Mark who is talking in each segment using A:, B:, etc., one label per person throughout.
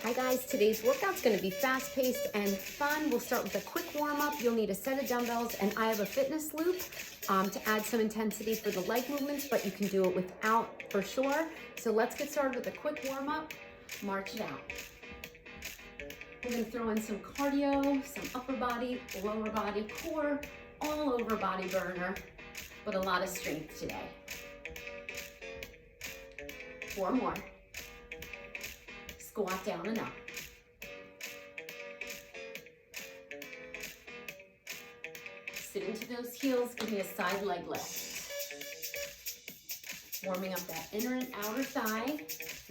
A: Hi guys, today's workout's gonna be fast-paced and fun. We'll start with a quick warm-up. You'll need a set of dumbbells and I have a fitness loop to add some intensity for the leg movements, but you can do it without for sure. So let's get started with a quick warm-up. March it out. We're gonna throw in some cardio, some upper body, lower body, core, all over body burner, but a lot of strength today. 4 more. Squat down and up. Sit into those heels, give me a side leg lift. Warming up that inner and outer thigh.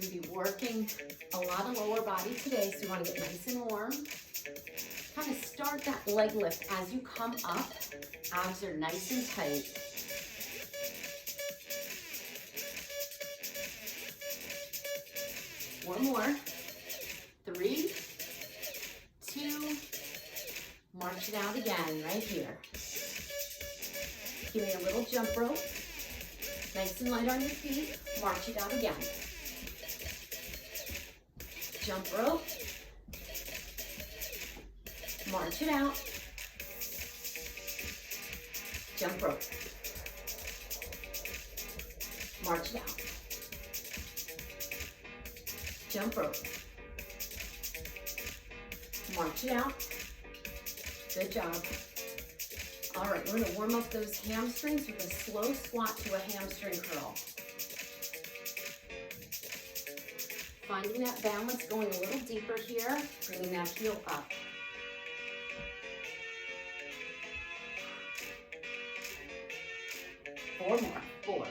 A: We'll be working a lot of lower body today, so you want to get nice and warm. Kind of start that leg lift as you come up. Abs are nice and tight. One more. 3, 2, march it out again, right here. Give me a little jump rope. Nice and light on your feet. March it out again. Jump rope. March it out. Jump rope. March it out. Jump rope. March it out. Good job. All right, we're gonna warm up those hamstrings with a slow squat to a hamstring curl. Finding that balance, going a little deeper here, bringing that heel up. Four more. 4,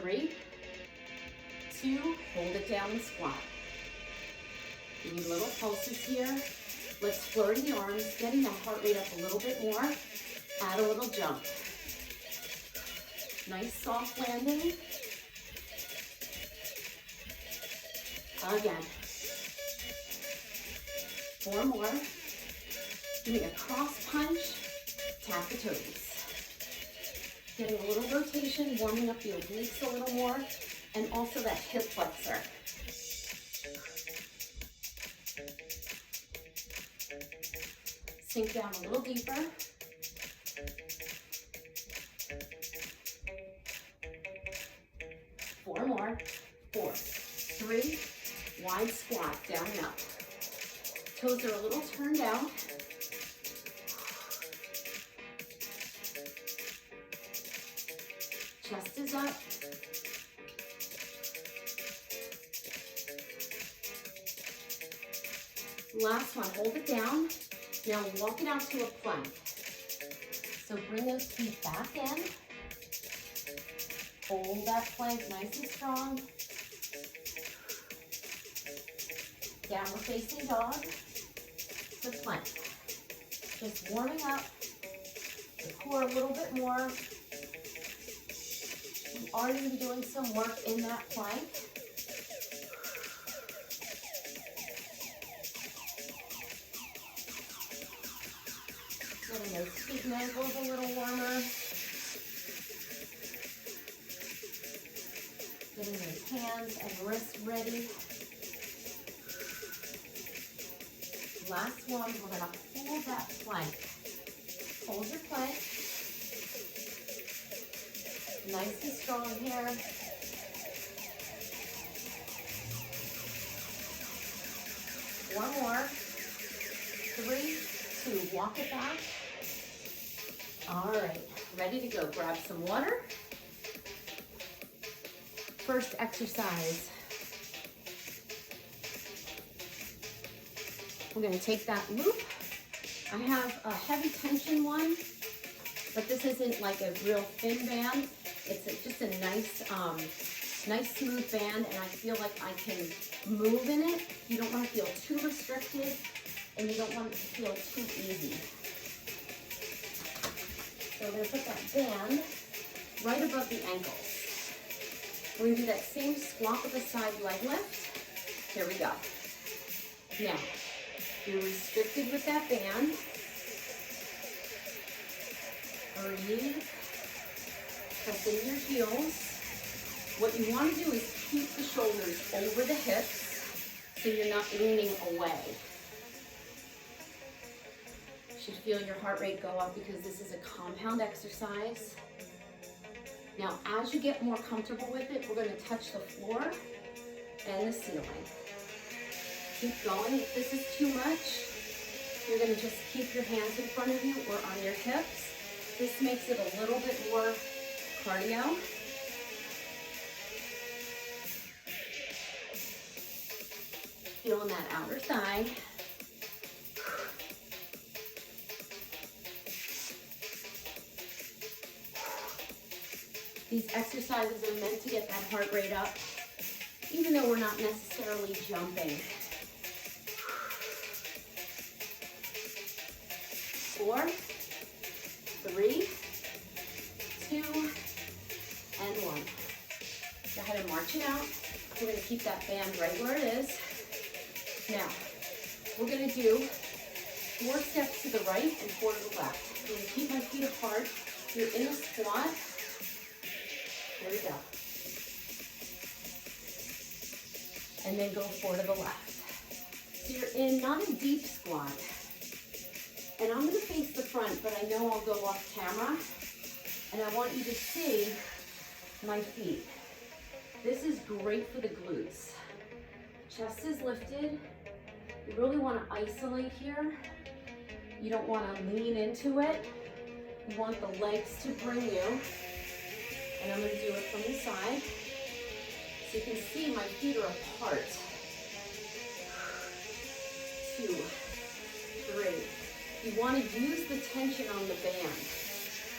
A: 3, 2, hold it down and squat. You need little pulses here. Let's flurry the arms, getting that heart rate up a little bit more. Add a little jump. Nice soft landing. Again. 4 more. Doing a cross punch, tap the toes. Getting a little rotation, warming up the obliques a little more, and also that hip flexor. Sink down a little deeper. 4 more. 4, 3, wide squat, down and up. Toes are a little turned out. Chest is up. Last one, hold it down. Now walk it out to a plank. So bring those feet back in. Hold that plank nice and strong. Downward facing dog to plank. Just warming up the core a little bit more. You are going to be doing some work in that plank. Getting those feet and ankles a little warmer. Getting those hands and wrists ready. Last one, we're going to hold that plank. Hold your plank. Nice and strong here. One more. 3, 2, walk it back. All right, ready to go. Grab some water. First exercise. We're gonna take that loop. I have a heavy tension one, but this isn't like a real thin band. It's just a nice, nice smooth band, and I feel like I can move in it. You don't want to feel too restricted, and you don't want it to feel too easy. So we're gonna put that band right above the ankles. We're gonna do that same squat with a side leg lift. Here we go. Now, you're restricted with that band. Breathe. Press in your heels. What you want to do is keep the shoulders over the hips so you're not leaning away. You should feel your heart rate go up because this is a compound exercise. Now, as you get more comfortable with it, we're going to touch the floor and the ceiling. Keep going. If this is too much, you're going to just keep your hands in front of you or on your hips. This makes it a little bit more cardio. Feeling that outer thigh. These exercises are meant to get that heart rate up, even though we're not necessarily jumping. 4, 3, 2, and 1. Go ahead and march it out. We're going to keep that band right where it is. Now, we're going to do 4 steps to the right and 4 to the left. I'm going to keep my feet apart. You're in a squat. There we go. And then go 4 to the left. So you're in not a deep squat. And I'm going to face the front, but I know I'll go off camera. And I want you to see my feet. This is great for the glutes. Chest is lifted. You really want to isolate here. You don't want to lean into it. You want the legs to bring you. And I'm going to do it from the side. So you can see my feet are apart. 2, 3. You want to use the tension on the band.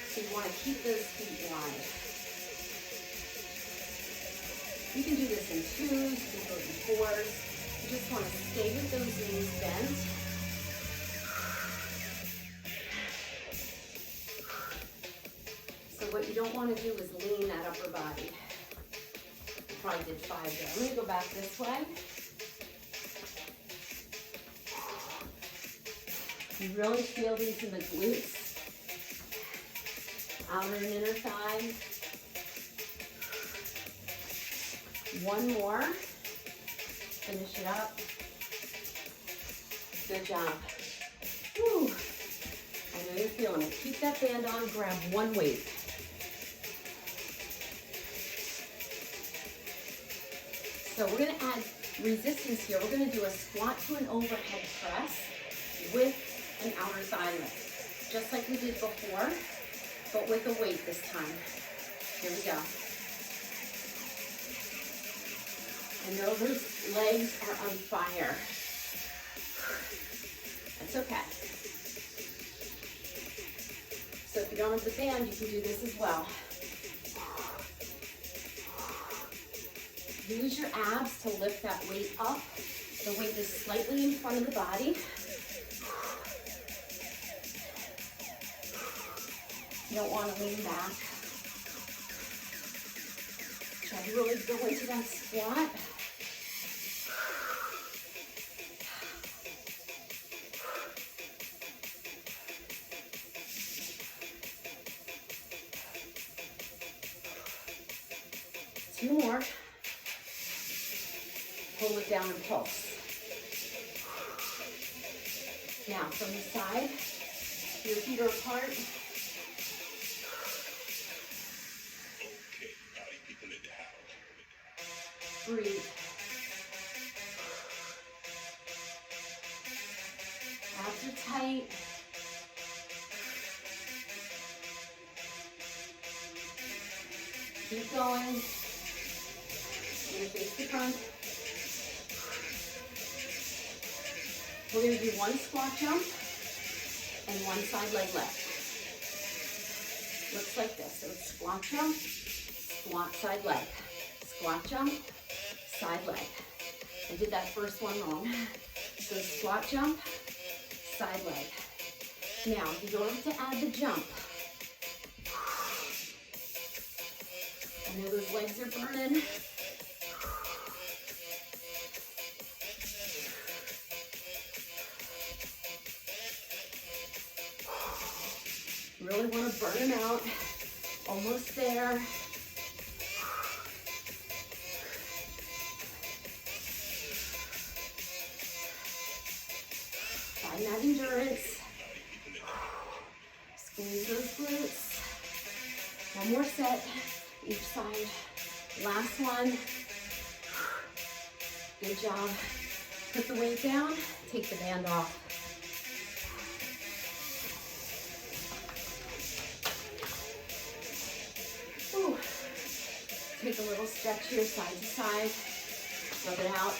A: So you want to keep those feet wide. You can do this in 2s, you can do it in 4s. You just want to stay with those knees bent. So what you don't want to do is lean that upper body. You probably did 5 there. I'm going to go back this way. You really feel these in the glutes, outer and inner thigh. 1 more. Finish it up. Good job. Whew. I know you're feeling it. Keep that band on. Grab 1 weight. So we're going to add resistance here. We're going to do a squat to an overhead press with an outer thigh lift, just like we did before, but with a weight this time. Here we go. I know those legs are on fire. That's okay. So if you don't have the band, you can do this as well. Use your abs to lift that weight up. The weight is slightly in front of the body. You don't want to lean back. Try to really go into that squat. Two more. Pull it down and pulse. Now from the side, your feet are apart. Breathe. Abs are tight. Keep going. You're going to face the front. We're going to do 1 squat jump and 1 side leg lift. Looks like this. So it's squat jump, squat side leg, squat jump, side leg. I did that first one wrong. So squat jump, side leg. Now, in order to add the jump, I know those legs are burning. Really want to burn them out. Almost there. find that endurance. Squeeze those glutes. One more set, each side. Last one. Good job. Put the weight down, take the band off. Ooh. Take a little stretch here, side to side. Rub it out.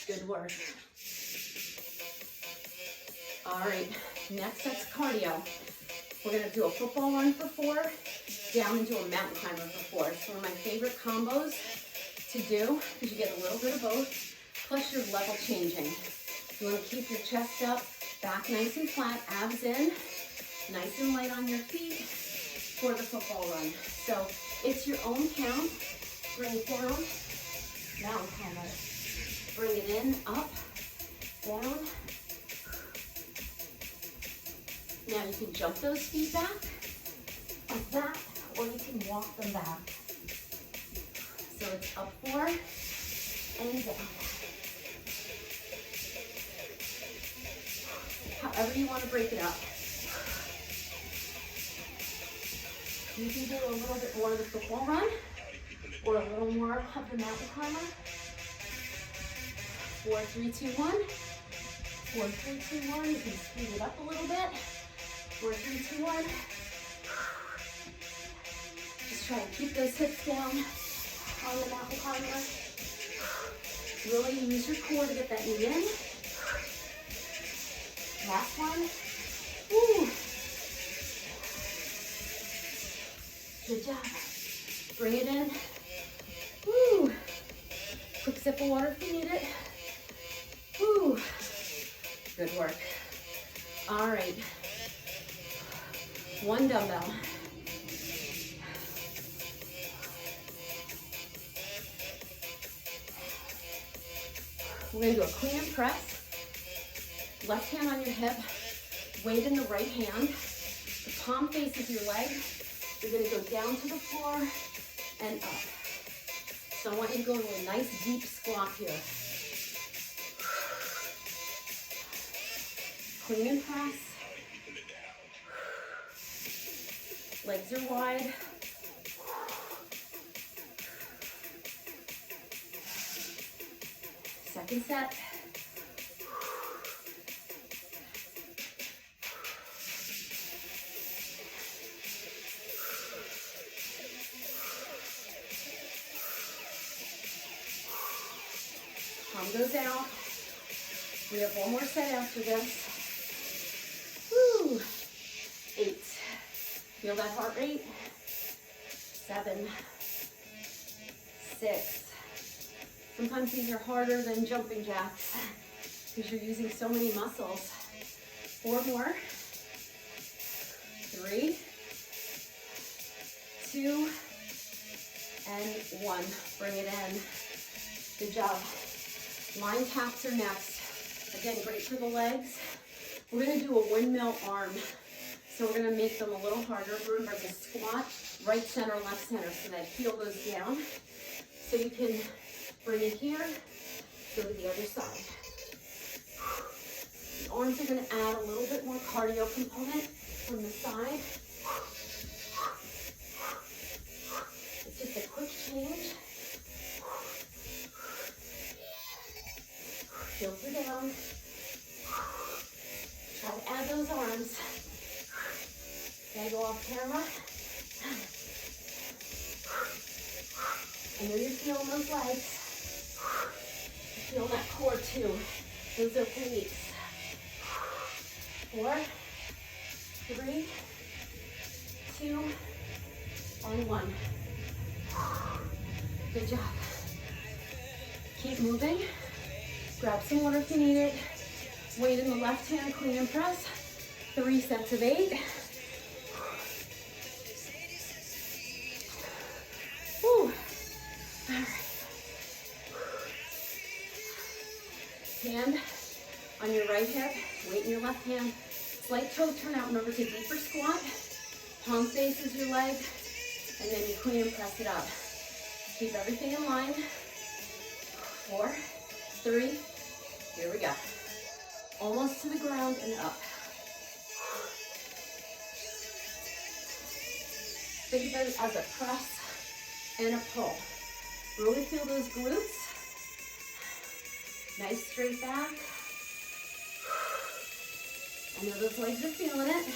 A: Good work. All right, next set's cardio. We're gonna do a football run for 4, down into a mountain climber for 4. It's one of my favorite combos to do because you get a little bit of both, plus you're level changing. You wanna keep your chest up, back nice and flat, abs in, nice and light on your feet for the football run. So it's your own count. Bring it down, mountain climber. Bring it in, up, down. Now you can jump those feet back, like that, or you can walk them back. So it's up 4 and down. However you want to break it up. You can do a little bit more of the football run, or a little more of the mountain climber. 4, 3, 2, 1. 4, 3, 2, 1. You can speed it up a little bit. 4, 3, 2, 1. Just try to keep those hips down on the mountain climber. Really use your core to get that knee in. Last one. Woo. Good job. Bring it in. Woo. Quick sip of water if you need it. Woo. Good work. All right. 1 dumbbell. We're gonna do a clean and press. Left hand on your hip, weight in the right hand. The palm faces your leg. You're gonna go down to the floor and up. So I want you to go to a nice deep squat here. Clean and press. Legs are wide. Second set. Palm goes out. We have one more set after this. Woo. 8. Feel that heart rate? 7. 6. Sometimes these are harder than jumping jacks because you're using so many muscles. 4 more. 3, 2, and 1. Bring it in. Good job. Line taps are next. Again, great for the legs. We're gonna do a windmill arm. So we're gonna make them a little harder. Remember the squat, right center, left center, so that heel goes down. So you can bring it here, go to the other side. The arms are gonna add a little bit more cardio component from the side. It's just a quick change. Filter down. Try to add those arms. Gotta go off camera. I know you're feeling those legs. Feel that core too. Those obliques. 4, 3, 2, and 1. Good job. Keep moving. Grab some water if you need it. Weight in the left hand, clean and press. 3 sets of 8. Woo. All right. Hand on your right hip, weight in your left hand. Slight toe turn out. Remember to deeper squat. Palm faces your leg, and then you clean and press it up. Keep everything in line. 4, 3, Here we go. Almost to the ground and up. Think about it as a press and a pull. Really feel those glutes. Nice straight back. I know those legs are feeling it.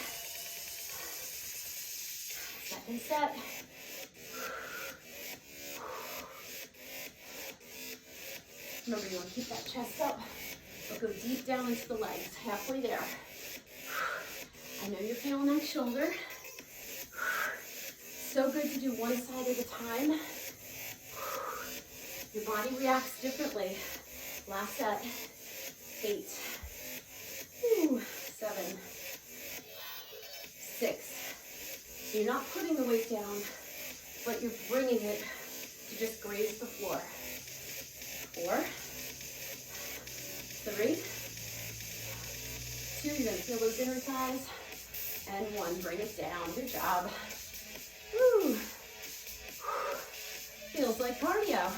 A: Second set. Remember, you want to keep that chest up, but go deep down into the legs, halfway there. I know you're feeling that shoulder. So good to do one side at a time. Your body reacts differently. Last set, 8, 7, 6. You're not putting the weight down, but you're bringing it to just graze the floor. 4, 3, 2, you're gonna feel those inner thighs, and 1, bring it down. Good job. Woo. Feels like cardio.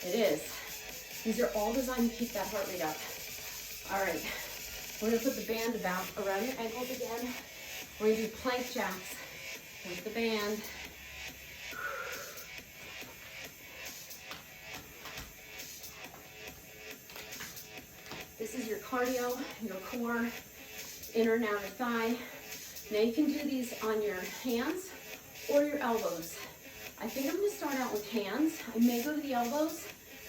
A: It is. These are all designed to keep that heart rate up. All right, we're gonna put the band around your ankles again. We're gonna do plank jacks with the band. This is your cardio, your core, inner and outer thigh. Now you can do these on your hands or your elbows. I think I'm gonna start out with hands. I may go to the elbows,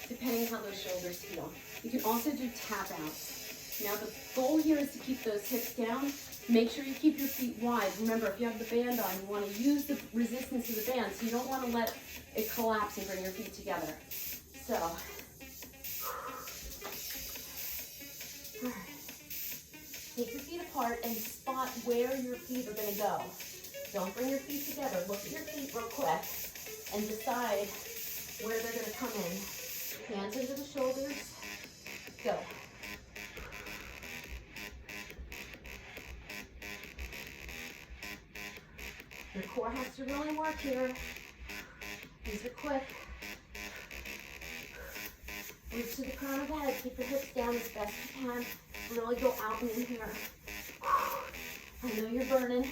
A: depending how those shoulders feel. You can also do tap outs. Now the goal here is to keep those hips down. Make sure you keep your feet wide. Remember, if you have the band on, you wanna use the resistance of the band, so you don't wanna let it collapse and bring your feet together. So, all right. Take your feet apart and spot where your feet are gonna go. Don't bring your feet together. Look at your feet real quick and decide where they're gonna come in. Hands into the shoulders. Go. Your core has to really work here. These are quick. Reach to the crown of the head. Keep your hips down as best you can. Really go out and in here. I know you're burning.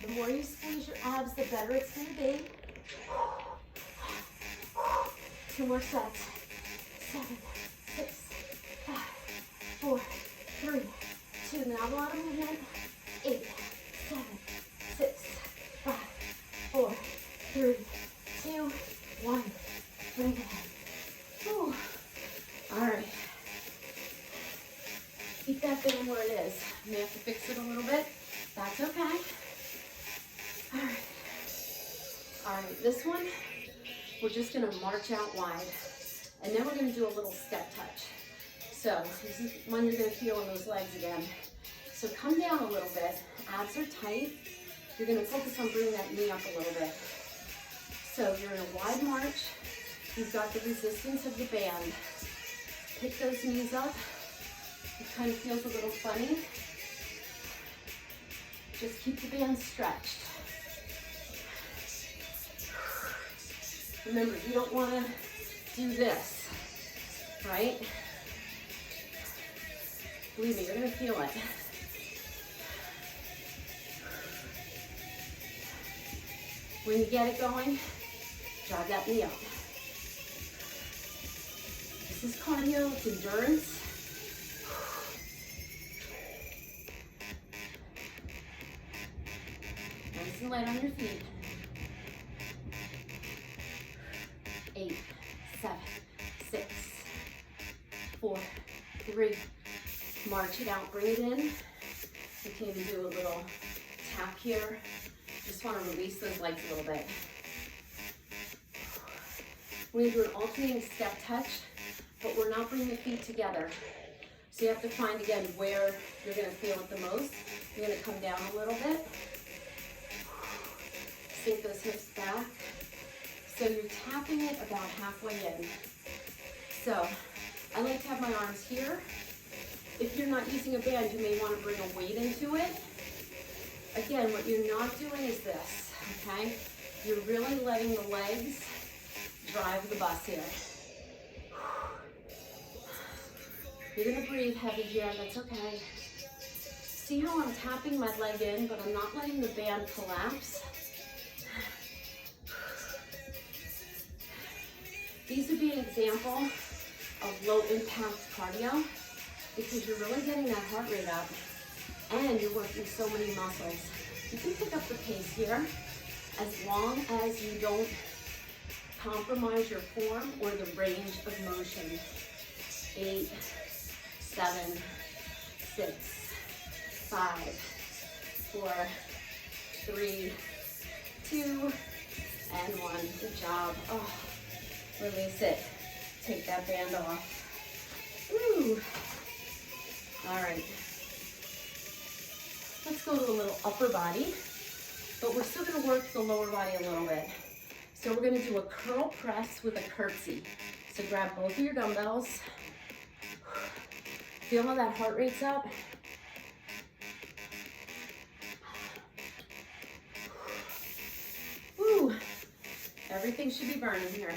A: The more you squeeze your abs, the better it's going to be. 2 more sets. 7, 6, 5, 4, 3, 2. Not a lot of movement. 8, 7, 6, 5, 4, 3, 2, 1. Bring it in. Whew. All right. Keep that band where it is. You may have to fix it a little bit. That's okay. All right. All right, this one, we're just gonna march out wide. And then we're gonna do a little step touch. So this is one you're gonna feel in those legs again. So come down a little bit, abs are tight. You're gonna focus on bringing that knee up a little bit. So you're in a wide march. You've got the resistance of the band. Pick those knees up. It kind of feels a little funny. Just keep the band stretched. Remember, you don't want to do this, right? Believe me, you're going to feel it. When you get it going, drive that knee up. This is cardio, it's endurance. Nice and light on your feet. 8, 7, 6, 4, 3. March it out, bring it in. You can even do a little tap here. Just want to release those legs a little bit. We're going to do an alternating step touch, but we're not bringing the feet together. So you have to find, again, where you're going to feel it the most. You're going to come down a little bit. Sink those hips back. So you're tapping it about halfway in. So I like to have my arms here. If you're not using a band, you may want to bring a weight into it. Again, what you're not doing is this, okay? You're really letting the legs drive the bus here. You're gonna breathe heavy here, that's okay. See how I'm tapping my leg in, but I'm not letting the band collapse. These would be an example of low impact cardio because you're really getting that heart rate up and you're working so many muscles. You can pick up the pace here as long as you don't compromise your form or the range of motion. 8, 7, 6, 5, 4, 3, 2, and 1. Good job. Oh, release it. Take that band off. Woo. All right. Let's go to a little upper body, but we're still going to work the lower body a little bit. So we're going to do a curl press with a curtsy. So grab both of your dumbbells. Feel how that heart rate's up? Woo. Everything should be burning here.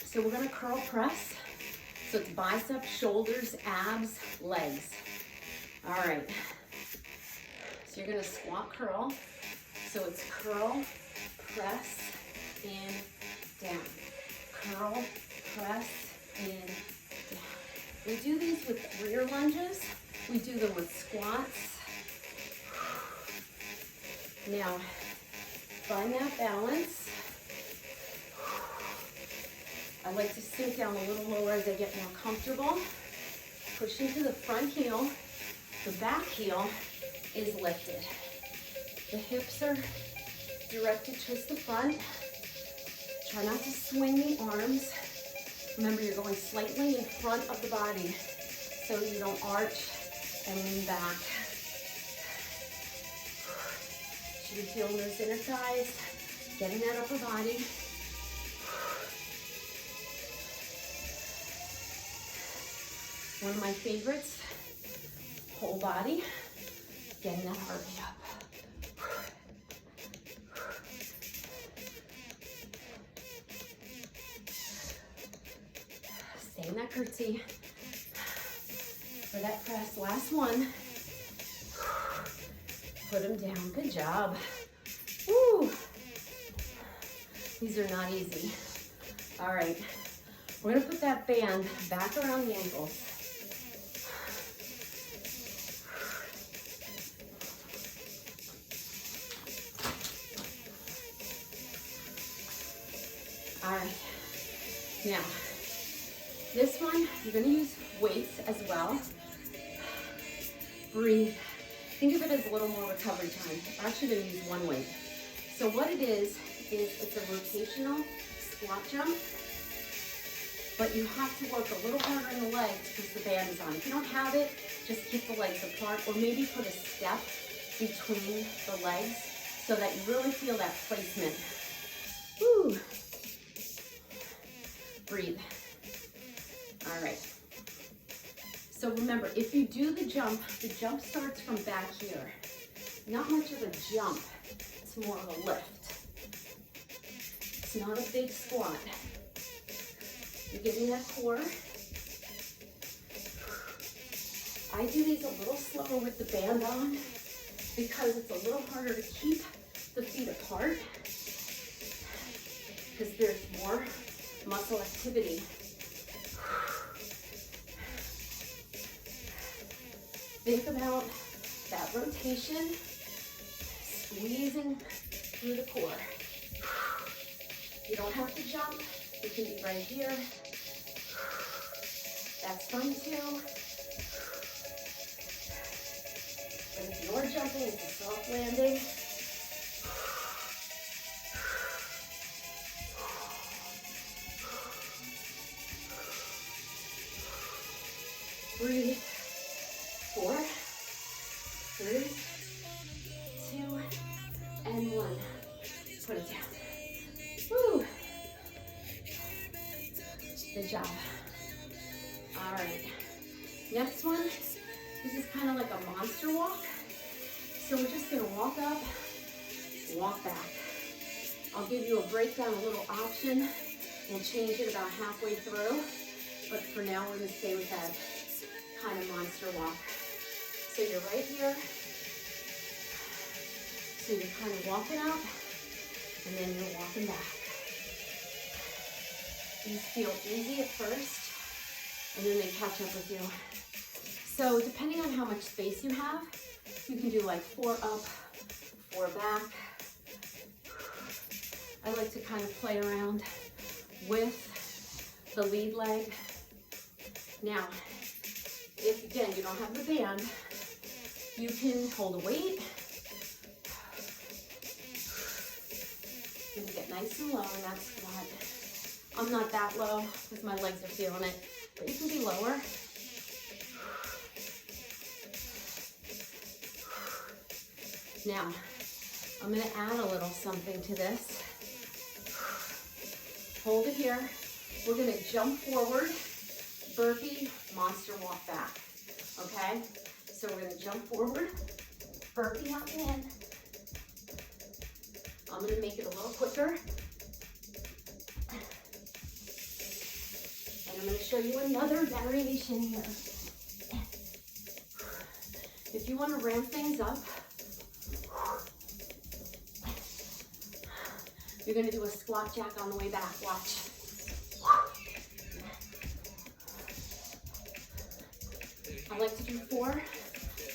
A: So we're going to curl press. So it's biceps, shoulders, abs, legs. All right. So you're going to squat curl. So it's curl, press, in, down. Curl, press, in, down. We do these with rear lunges. We do them with squats. Now, find that balance. I like to sink down a little lower as I get more comfortable. Push into the front heel. The back heel is lifted. The hips are directed towards the front. Try not to swing the arms. Remember, you're going slightly in front of the body so you don't arch and lean back. Should be feeling those inner thighs, getting that upper body. One of my favorites, whole body, getting that heart rate up. Stay in that curtsy for that press. Last one. Put them down. Good job. Woo. These are not easy. All right. We're going to put that band back around the ankles. All right. Now, this one, you're going to use weights as well. Breathe. Think of it as a little more recovery time. I'm actually going to use one weight. So what it is it's a rotational squat jump, but you have to work a little harder in the legs because the band is on. If you don't have it, just keep the legs apart or maybe put a step between the legs so that you really feel that placement. Woo. Breathe. All right. So remember, if you do the jump starts from back here. Not much of a jump, it's more of a lift. It's not a big squat. You're getting that core. I do these a little slower with the band on because it's a little harder to keep the feet apart because there's more muscle activity. Think about that rotation, squeezing through the core. You don't have to jump, you can be right here. That's fine too. But if you're jumping, it's a soft landing. Breathe. 4, 3, 2, and 1. Put it down. Woo. Good job. All right. Next one, this is kind of like a monster walk. So we're just gonna walk up, walk back. I'll give you a breakdown, a little option. We'll change it about halfway through. But for now, we're gonna stay with that kind of monster walk. So you're right here. So you're kind of walking up, and then you're walking back. These feel easy at first, and then they catch up with you. So depending on how much space you have, you can do like 4 up, 4 back. I like to kind of play around with the lead leg. Now, if again, you don't have the band, you can hold a weight. You're gonna get nice and low in that squat. I'm not that low because my legs are feeling it, but you can be lower. Now, I'm gonna add a little something to this. Hold it here. We're gonna jump forward, burpee, monster walk back, okay? So we're gonna jump forward, burpee out and in. I'm gonna make it a little quicker. And I'm gonna show you another variation here. If you wanna ramp things up, you're gonna do a squat jack on the way back, watch. I like to do 4,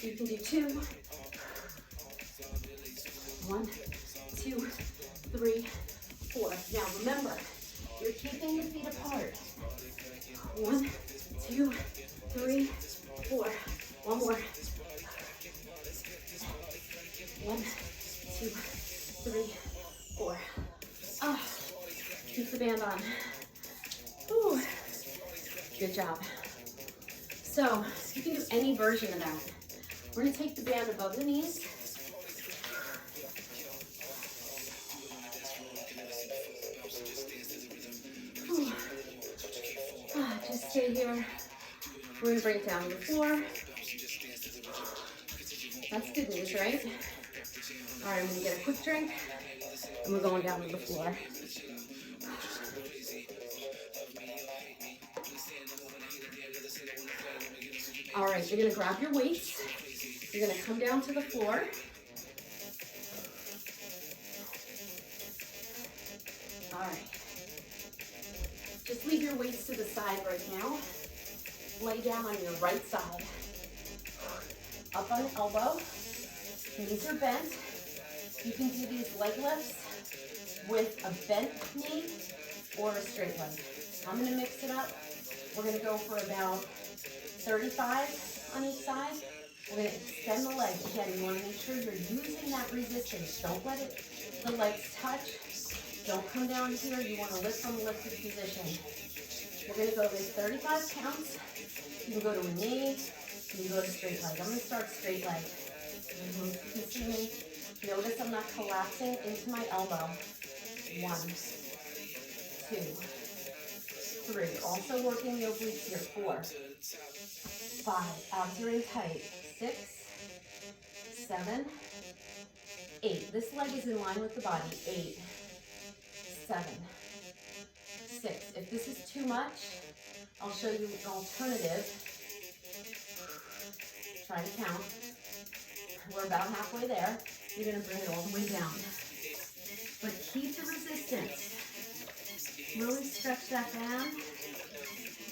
A: you can do 2. 1, 2, 3, 4. Now remember, you're keeping your feet apart. 1, 2, 3, 4. One more. 1, 2, 3, 4. Oh, keep the band on. Ooh, good job. So you can do any version of that. We're gonna take the band above the knees. Just stay here. We're gonna bring it down to the floor. That's good news, right? All right, I'm gonna get a quick drink, and we're going down to the floor. All right, you're gonna grab your weights. You're gonna come down to the floor. All right. Just leave your weights to the side right now. Lay down on your right side. Up on the elbow. Knees are bent. You can do these leg lifts with a bent knee or a straight leg. I'm gonna mix it up. We're gonna go for about 35 on each side. We're gonna extend the legs. Again, you wanna make sure you're using that resistance. Don't let the legs touch. Don't come down here. You wanna lift from a lifted position. We're gonna go with 35 counts. You can go to a knee. You can go to straight leg. I'm gonna start straight leg. You can see me. Notice I'm not collapsing into my elbow. 1, 2, 3. Also working the obliques here. 4, 5. Abs are in tight. 6, 7, 8. This leg is in line with the body. 8, 7, 6. If this is too much, I'll show you an alternative. Try to count. We're about halfway there. You're gonna bring it all the way down. But keep the resistance. Really stretch that band.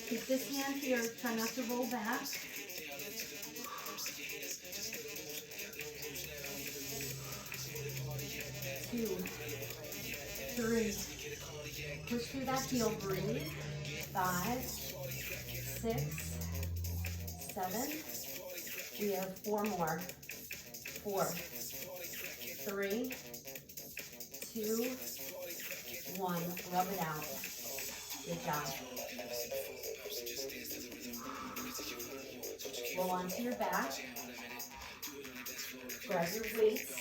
A: Keep this hand here. Try not to roll back. 2, 3. Push through that heel, breathe. 5, 6, 7. We have 4 more. 4, 3, 2, 1. Rub it out. Good job. Roll onto your back. Grab your weights.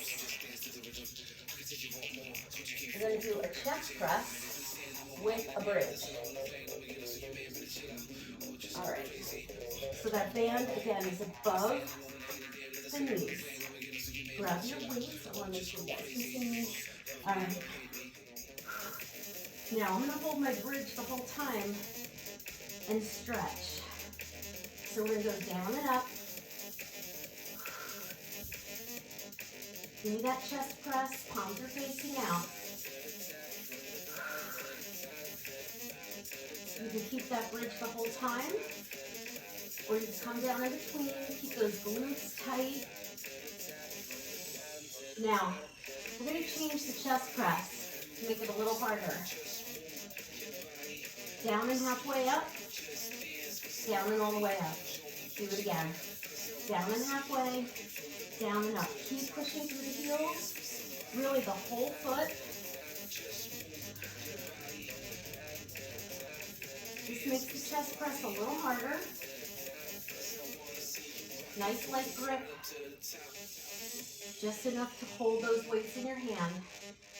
A: We're going to do a chest press with a bridge. All right. So that band, again, is above the knees. Grab your weights. I want to make sure you guys can see me. All right. Now, I'm going to hold my bridge the whole time. and stretch. So we're gonna go down and up. Give me that chest press, palms are facing out. You can keep that bridge the whole time, or you can come down in between, keep those glutes tight. Now, we're gonna change the chest press to make it a little harder. Down and halfway up, down and all the way up. Do it again. Down and halfway, down and up. Keep pushing through the heels, really the whole foot. This makes the chest press a little harder. Nice light grip. Just enough to hold those weights in your hand.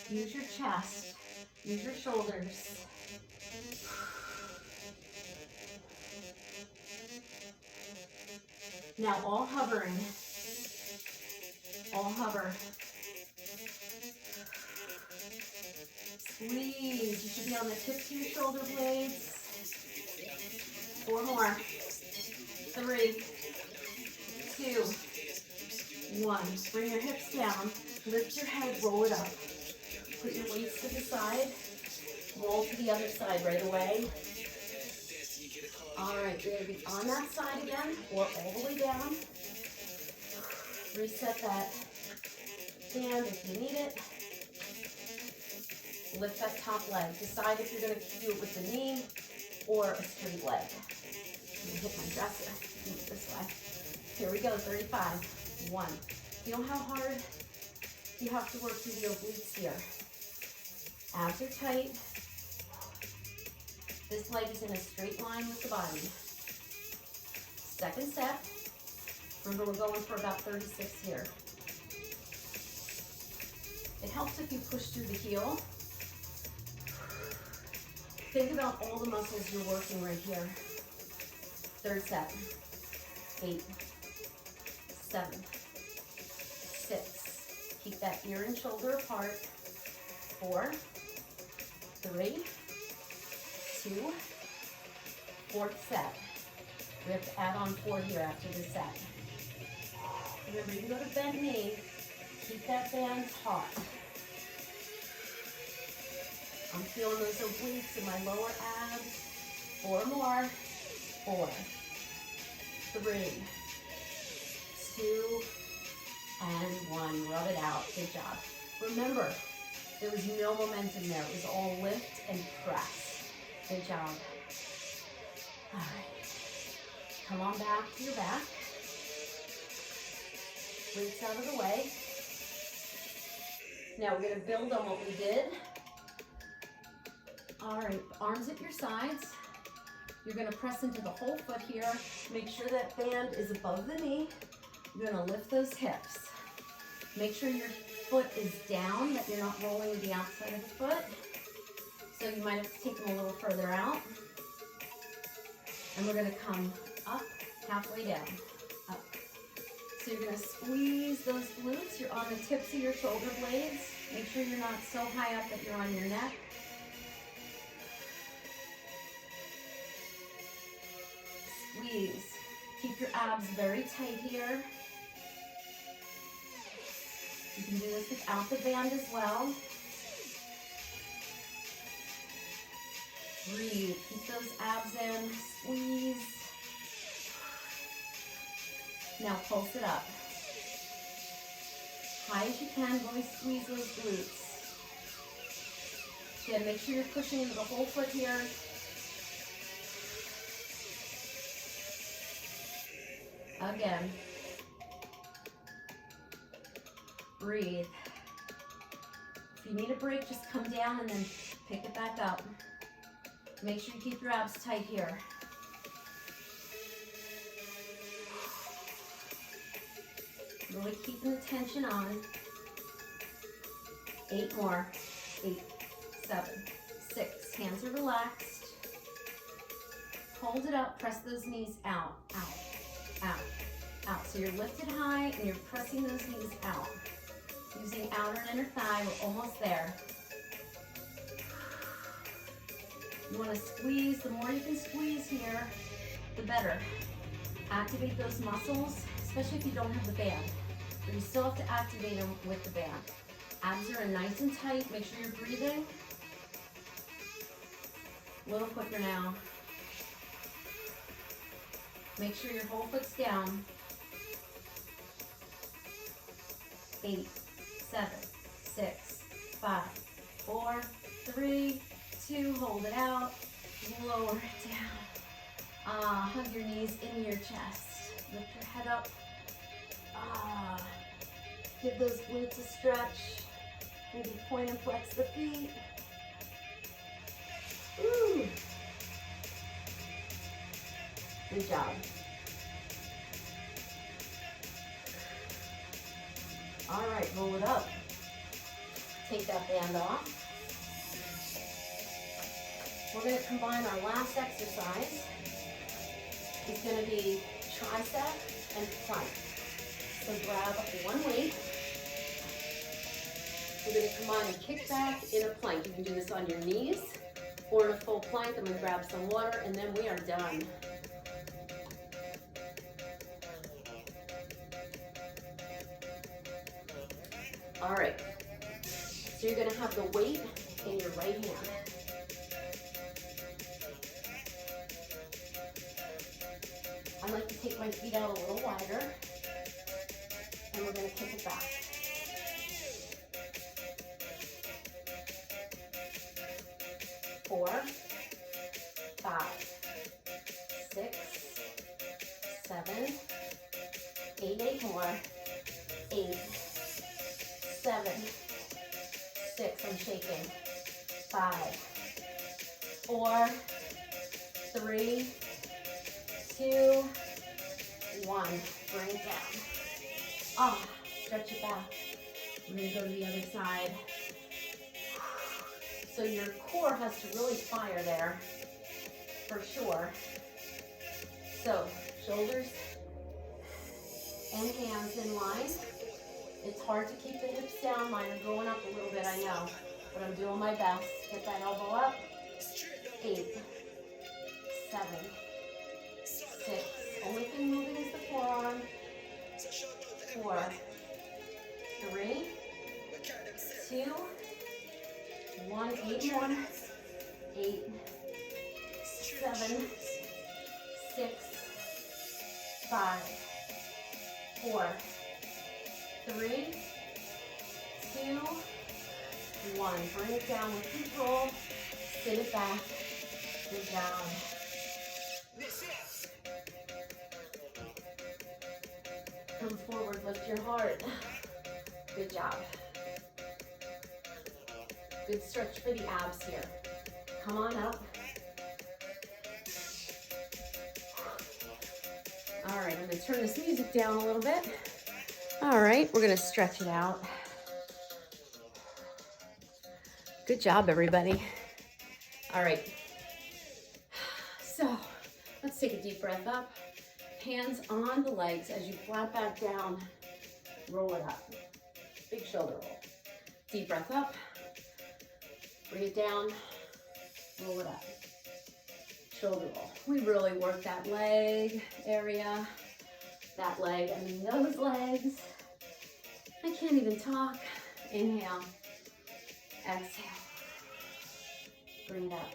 A: Use your chest, use your shoulders. Now all hovering, all hover. Squeeze, you should be on the tips of your shoulder blades. 4 more, 3, 2, 1. Bring your hips down, lift your head, roll it up. Put your weights to the side, roll to the other side right away. All right, you're gonna be on that side again, or all the way down. Reset that band if you need it. Lift that top leg. Decide if you're gonna do it with the knee or a straight leg. I'm gonna hit my dresser, move this way. Here we go, 35, 1. Feel how hard you have to work through the obliques here. Abs are tight. This leg is in a straight line with the body. Second set. Remember, we're going for about 36 here. It helps if you push through the heel. Think about all the muscles you're working right here. Third set. 8, 7, 6. Keep that ear and shoulder apart. 4, 3, 2, fourth set. We have to add on 4 here after this set. Remember, you can go to bent knee. Keep that band taut. I'm feeling those obliques in my lower abs. 4 more. 4, 3, 2, and 1. Rub it out. Good job. Remember, there was no momentum there. It was all lift and press. Good job. All right. Come on back to your back. Weights out of the way. Now we're going to build on what we did. All right, arms at your sides. You're going to press into the whole foot here. Make sure that band is above the knee. You're going to lift those hips. Make sure your foot is down, that you're not rolling to the outside of the foot. So you might have to take them a little further out. And we're going to come up, halfway down, up. So you're going to squeeze those glutes. You're on the tips of your shoulder blades. Make sure you're not so high up that you're on your neck. Squeeze. Keep your abs very tight here. You can do this without the band as well. Breathe. Keep those abs in. Squeeze. Now pulse it up. High as you can. Really squeeze those glutes. Again, make sure you're pushing into the whole foot here. Again. Breathe. If you need a break, just come down and then pick it back up. Make sure you keep your abs tight here. Really keeping the tension on. 8 more. 8, 7, 6. Hands are relaxed. Hold it up. Press those knees out, out, out, out. So you're lifted high and you're pressing those knees out. Using outer and inner thigh. We're almost there. You want to squeeze. The more you can squeeze here, the better. Activate those muscles, especially if you don't have the band. But you still have to activate them with the band. Abs are in nice and tight. Make sure you're breathing. A little quicker now. Make sure your whole foot's down. 8, 7, 6, 5, 4, 3, 2, hold it out. Lower it down. Hug your knees into your chest. Lift your head up. Give those glutes a stretch. Maybe point and flex the feet. Ooh. Good job. All right, roll it up. Take that band off. We're going to combine our last exercise. It's going to be tricep and plank. So grab one weight. We're going to combine a kickback in a plank. You can do this on your knees or in a full plank. I'm going to grab some water and then we are done. All right. So you're going to have the weight in your right hand. I like to take my feet out a little wider, and we're going to kick it back. Four, 5, 6, 7, 8 more, 8, 7, 6, I'm shaking, 5, 4, 3, 2, 1, bring it down. Stretch it back. We're gonna go to the other side. So your core has to really fire there, for sure. So, shoulders and hands in line. It's hard to keep the hips down. Mine are going up a little bit, I know, but I'm doing my best. Get that elbow up. 8, 7, 6. Only thing moving is the forearm. 4, 3, 2, 1. 8 more. 8, 7, 6, 5, 4, 3, 2, 1. Bring it down with control. Spin it back. Good job. Come forward, lift your heart. Good job. Good stretch for the abs here. Come on up. All right, I'm gonna turn this music down a little bit. All right, we're gonna stretch it out. Good job, everybody. All right, so let's take a deep breath up. Hands on the legs as you flat back down, roll it up. Big shoulder roll. Deep breath up, bring it down, roll it up. Shoulder roll. We really work that leg area. That leg, I mean those legs. I can't even talk. Inhale, exhale. Bring it up.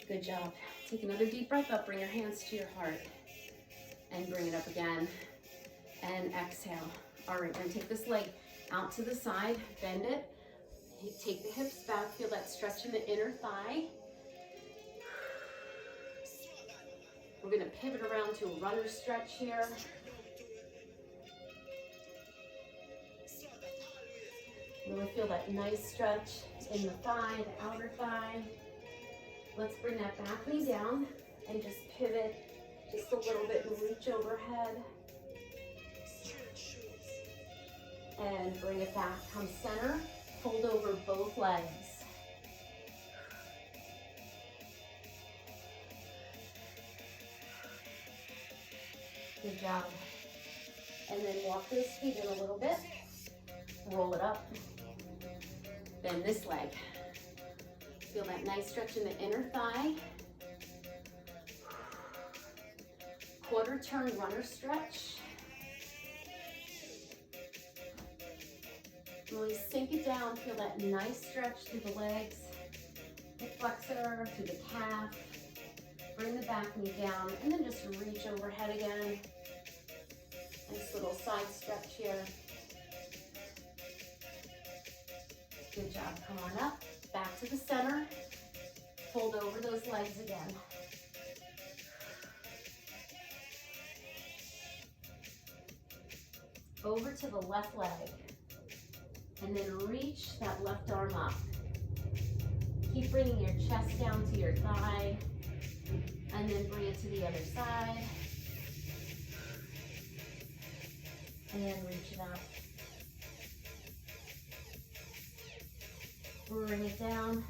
A: Good job. Take another deep breath up, bring your hands to your heart. And bring it up again, and exhale. All right, we're gonna take this leg out to the side, bend it, take the hips back, feel that stretch in the inner thigh. We're gonna pivot around to a runner stretch here. Really feel that nice stretch in the thigh, the outer thigh. Let's bring that back knee down and just pivot just a little bit and reach overhead. And bring it back, come center, fold over both legs. Good job. And then walk those feet in a little bit, roll it up, bend this leg. feel that nice stretch in the inner thigh. Quarter turn runner stretch. Really sink it down, feel that nice stretch through the legs, hip flexor, through the calf. Bring the back knee down, and then just reach overhead again. Nice little side stretch here. Good job, come on up, back to the center. Fold over those legs again. Over to the left leg. And then reach that left arm up. Keep bringing your chest down to your thigh. And then bring it to the other side. And then reach it up. Bring it down.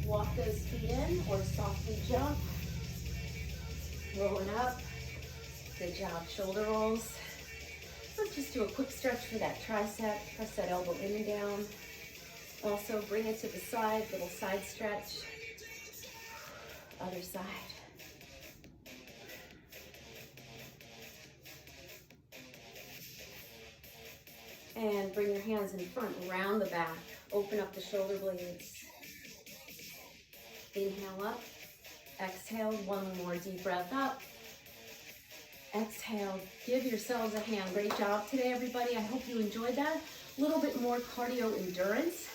A: Walk those feet in or softly jump. Rolling up. Good job, shoulder rolls. Let's just do a quick stretch for that tricep. Press that elbow in and down. Also bring it to the side, little side stretch. Other side. And bring your hands in front, around the back. Open up the shoulder blades. Inhale up. Exhale, one more deep breath up. Exhale, give yourselves a hand. Great job today, everybody. I hope you enjoyed that. A little bit more cardio endurance.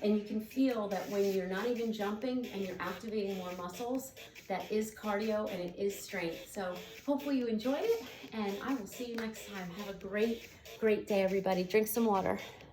A: And you can feel that when you're not even jumping and you're activating more muscles, that is cardio and it is strength. So hopefully you enjoyed it, and I will see you next time. Have a great, great day, everybody. Drink some water.